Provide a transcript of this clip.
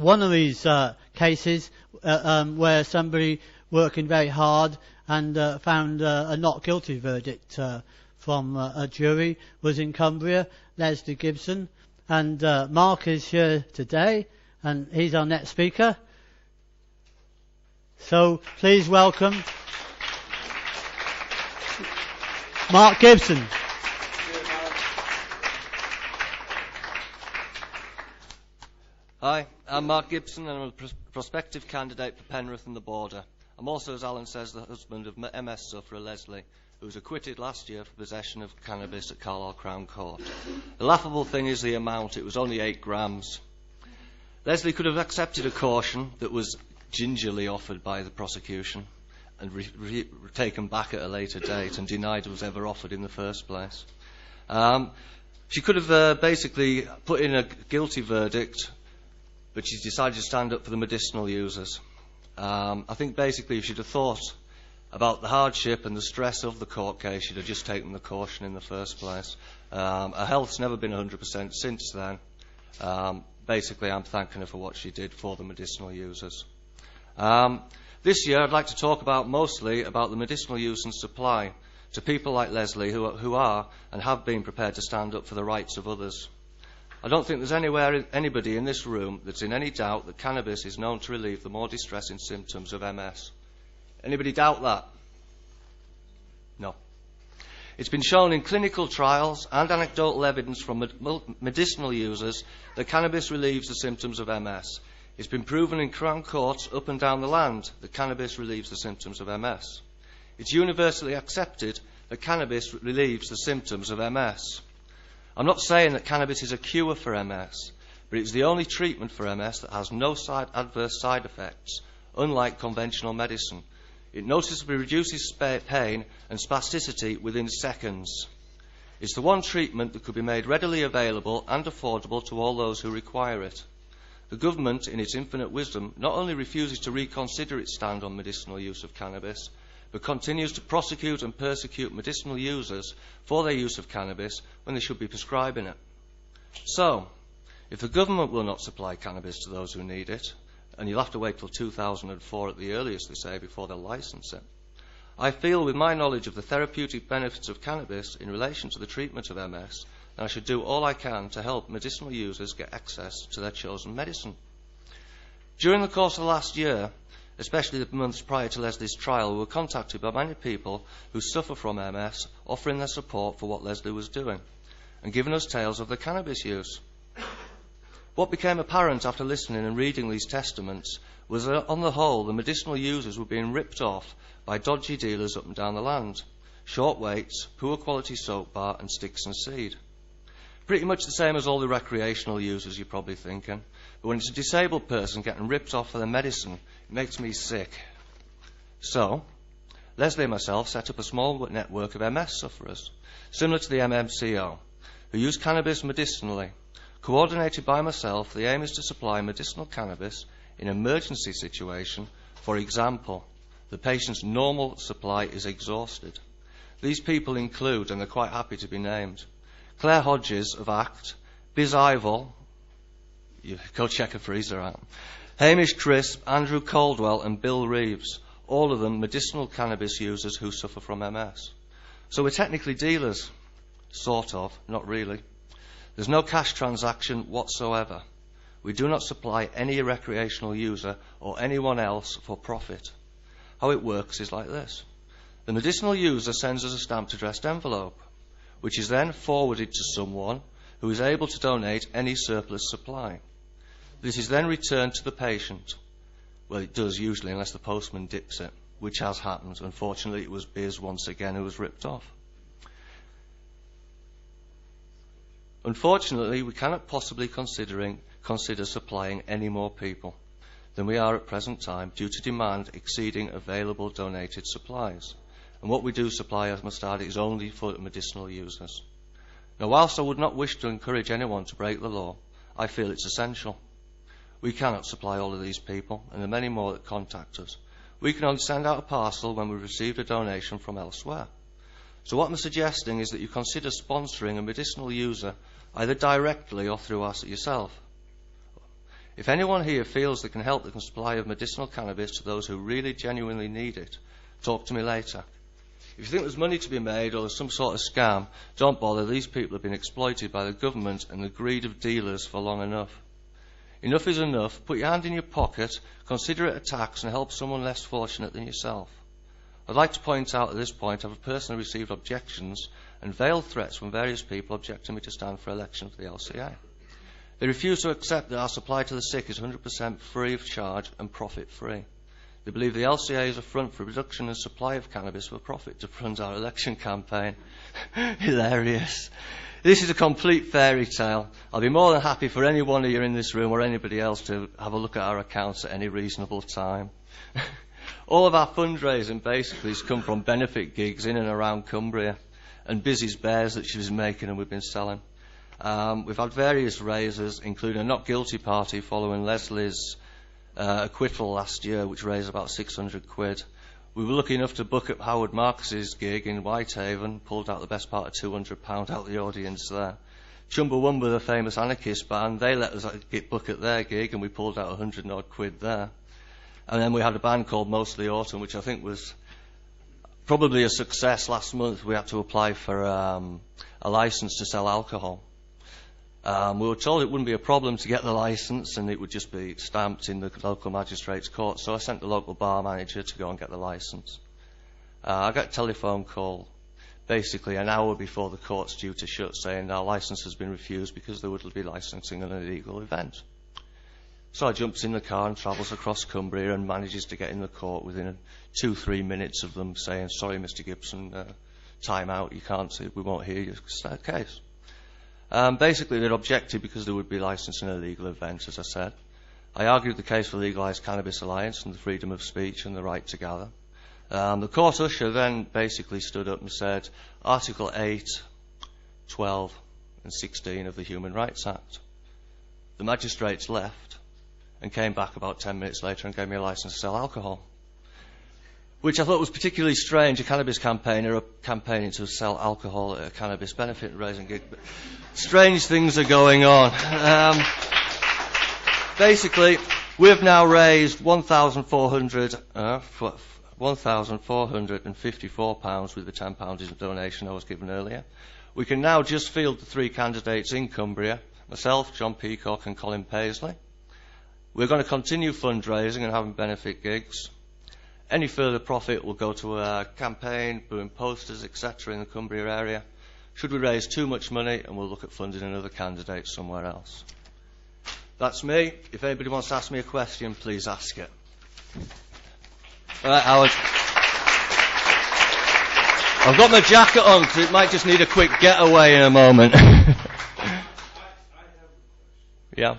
one of these cases where somebody working very hard and found a not guilty verdict from a jury was in Cumbria, Lesley Gibson. And Mark is here today, and he's our next speaker. So please welcome Mark Gibson. Hi, I'm Mark Gibson and I'm a prospective candidate for Penrith and the Border. I'm also, as Alan says, the husband of MS sufferer Lesley, who was acquitted last year for possession of cannabis at Carlisle Crown Court. The laughable thing is the amount. It was only 8 grams. Lesley could have accepted a caution that was gingerly offered by the prosecution and taken back at a later date and denied it was ever offered in the first place. She could have basically put in a guilty verdict, but she's decided to stand up for the medicinal users. I think basically if she'd have thought about the hardship and the stress of the court case, she'd have just taken the caution in the first place. Her health's never been 100% since then. Basically, I'm thanking her for what she did for the medicinal users. This year, I'd like to talk mostly about the medicinal use and supply to people like Lesley who are and have been prepared to stand up for the rights of others. I don't think there's anybody in this room that's in any doubt that cannabis is known to relieve the more distressing symptoms of MS. Anybody doubt that? No. It's been shown in clinical trials and anecdotal evidence from medicinal users that cannabis relieves the symptoms of MS. It's been proven in Crown Courts up and down the land that cannabis relieves the symptoms of MS. It's universally accepted that cannabis relieves the symptoms of MS. I'm not saying that cannabis is a cure for MS, but it's the only treatment for MS that has no adverse side effects, unlike conventional medicine. It noticeably reduces pain and spasticity within seconds. It's the one treatment that could be made readily available and affordable to all those who require it. The government, in its infinite wisdom, not only refuses to reconsider its stand on medicinal use of cannabis, but continues to prosecute and persecute medicinal users for their use of cannabis when they should be prescribing it. So, if the government will not supply cannabis to those who need it, and you'll have to wait till 2004 at the earliest, they say, before they'll license it, I feel with my knowledge of the therapeutic benefits of cannabis in relation to the treatment of MS, that I should do all I can to help medicinal users get access to their chosen medicine. During the course of the last year, especially the months prior to Lesley's trial, we were contacted by many people who suffer from MS, offering their support for what Lesley was doing, and giving us tales of their cannabis use. What became apparent after listening and reading these testaments was that, on the whole, the medicinal users were being ripped off by dodgy dealers up and down the land. Short waits, poor quality soap bar and sticks and seed. Pretty much the same as all the recreational users, you're probably thinking. But when it's a disabled person getting ripped off for their medicine, it makes me sick. So, Lesley and myself set up a small network of MS sufferers, similar to the MMCO, who use cannabis medicinally. Coordinated by myself, the aim is to supply medicinal cannabis in an emergency situation. For example, the patient's normal supply is exhausted. These people include, and they're quite happy to be named, Claire Hodges of ACT, Biz Ival, you go check a freezer out, Hamish Crisp, Andrew Caldwell and Bill Reeves, all of them medicinal cannabis users who suffer from MS. So we're technically dealers, sort of, not really. There's no cash transaction whatsoever. We do not supply any recreational user or anyone else for profit. How it works is like this. The medicinal user sends us a stamped addressed envelope, which is then forwarded to someone who is able to donate any surplus supply. This is then returned to the patient. Well, it does usually, unless the postman dips it, which has happened. Unfortunately, it was Biz once again who was ripped off. Unfortunately, we cannot possibly consider supplying any more people than we are at present time due to demand exceeding available donated supplies. And what we do supply, as must add, is only for medicinal users. Now, whilst I would not wish to encourage anyone to break the law, I feel it's essential. We cannot supply all of these people, and there are many more that contact us. We can only send out a parcel when we've received a donation from elsewhere. So what I'm suggesting is that you consider sponsoring a medicinal user either directly or through us yourself. If anyone here feels they can help the supply of medicinal cannabis to those who really genuinely need it, talk to me later. If you think there's money to be made or there's some sort of scam, don't bother. These people have been exploited by the government and the greed of dealers for long enough. Enough is enough. Put your hand in your pocket, consider it a tax, and help someone less fortunate than yourself. I'd like to point out at this point I've personally received objections and veiled threats from various people objecting me to stand for election for the LCA. They refuse to accept that our supply to the sick is 100% free of charge and profit-free. They believe the LCA is a front for reduction and supply of cannabis for profit to fund our election campaign. Hilarious. This is a complete fairy tale. I'll be more than happy for any one of you in this room or anybody else to have a look at our accounts at any reasonable time. All of our fundraising basically has come from benefit gigs in and around Cumbria and Busy's bears that she was making and we've been selling. We've had various raises, including a not guilty party following Lesley's acquittal last year, which raised about 600 quid. We were lucky enough to book up Howard Marcus's gig in Whitehaven, pulled out the best part of £200 out of the audience there. Chumbawamba, the famous anarchist band, they let us book at their gig and we pulled out 100 odd quid there. And then we had a band called Mostly Autumn, which I think was probably a success. Last month we had to apply for a licence to sell alcohol. We were told it wouldn't be a problem to get the licence and it would just be stamped in the local magistrate's court, so I sent the local bar manager to go and get the licence. I got a telephone call basically an hour before the court's due to shut saying our licence has been refused because there would be licensing an illegal event. So I jumps in the car and travels across Cumbria and manages to get in the court within 2-3 minutes of them saying, sorry Mr Gibson, time out, you can't see, we won't hear you, it's that case. Basically, they'd objected because there would be licensing an illegal event, as I said. I argued the case for the Legalised Cannabis Alliance and the freedom of speech and the right to gather. The court usher then basically stood up and said, Article 8, 12 and 16 of the Human Rights Act. The magistrates left and came back about 10 minutes later and gave me a licence to sell alcohol, which I thought was particularly strange, a cannabis campaigner campaigning to sell alcohol at a cannabis benefit raising gig. But strange things are going on. Basically, we've now raised £1,454 with the £10 donation I was given earlier. We can now just field the 3 candidates in Cumbria, myself, John Peacock and Colin Paisley. We're going to continue fundraising and having benefit gigs. Any further profit will go to a campaign, doing posters, etc. in the Cumbria area. Should we raise too much money, and we'll look at funding another candidate somewhere else. That's me. If anybody wants to ask me a question, please ask it. All right, Howard. I've got my jacket on because it might just need a quick getaway in a moment. I have a question. Yeah.